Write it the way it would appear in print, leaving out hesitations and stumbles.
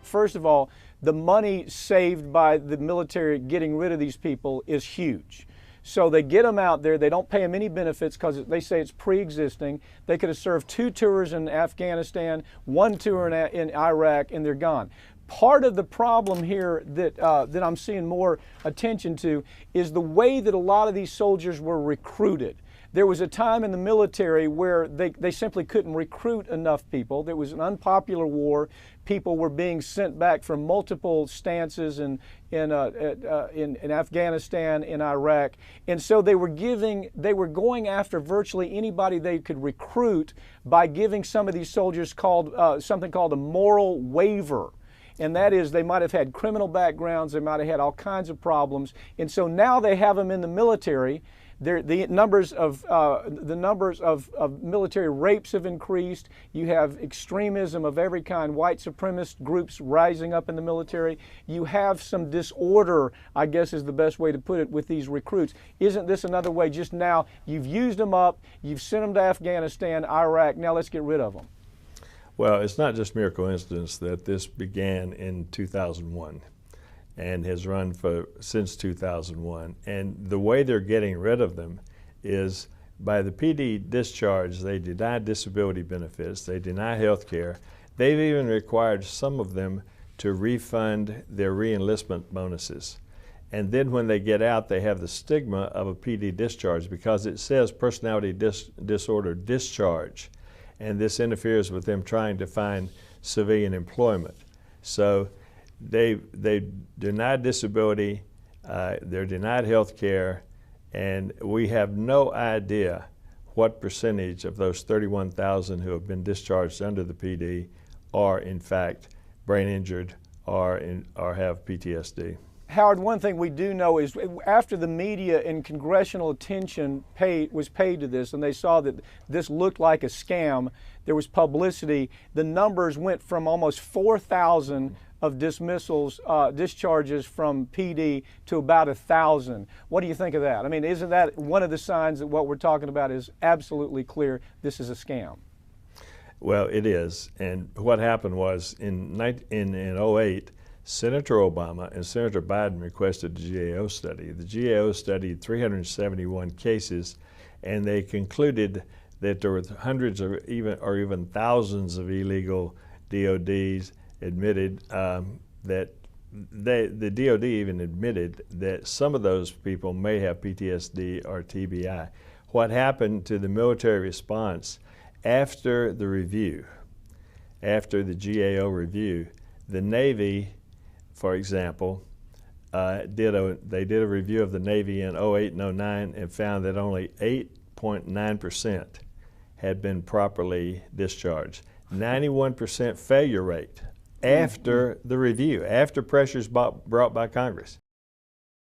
First of all, the money saved by the military getting rid of these people is huge. So they get them out there, they don't pay them any benefits because they say it's pre-existing. They could have served 2 tours in Afghanistan, 1 tour in Iraq, and they're gone. Part of the problem here that I'm seeing more attention to is the way that a lot of these soldiers were recruited. There was a time in the military where they simply couldn't recruit enough people. There was an unpopular war. People were being sent back from multiple stances in Afghanistan, in Iraq. And so they were going after virtually anybody they could recruit by giving some of these soldiers something called a moral waiver. And that is, they might have had criminal backgrounds, they might have had all kinds of problems. And so now they have them in the military. The numbers of military rapes have increased. You have extremism of every kind, white supremacist groups rising up in the military. You have some disorder, I guess is the best way to put it, with these recruits. Isn't this another way? Just now, you've used them up, you've sent them to Afghanistan, Iraq, now let's get rid of them. Well, it's not just mere coincidence that this began in 2001. And has run since 2001. And the way they're getting rid of them is by the PD discharge. They deny disability benefits, they deny health care. They've even required some of them to refund their re-enlistment bonuses. And then when they get out, they have the stigma of a PD discharge because it says personality disorder discharge. And this interferes with them trying to find civilian employment. So they denied disability, they're denied health care, and we have no idea what percentage of those 31,000 who have been discharged under the PD are in fact brain injured or have PTSD. Howard, one thing we do know is after the media and congressional attention was paid to this, and they saw that this looked like a scam, there was publicity, the numbers went from almost 4,000 of dismissals, discharges from PD to about 1,000. What do you think of that? I mean, isn't that one of the signs that what we're talking about is absolutely clear, this is a scam? Well, it is. And what happened was in 2008, Senator Obama and Senator Biden requested the GAO study. The GAO studied 371 cases, and they concluded that there were hundreds or even thousands of illegal DODs admitted that the DOD even admitted that some of those people may have PTSD or TBI. What happened to the military response after the review, after the GAO review, the Navy, for example, they did a review of the Navy in 2008 and 2009 and found that only 8.9% had been properly discharged. 91% failure rate after the review, after pressures brought by Congress.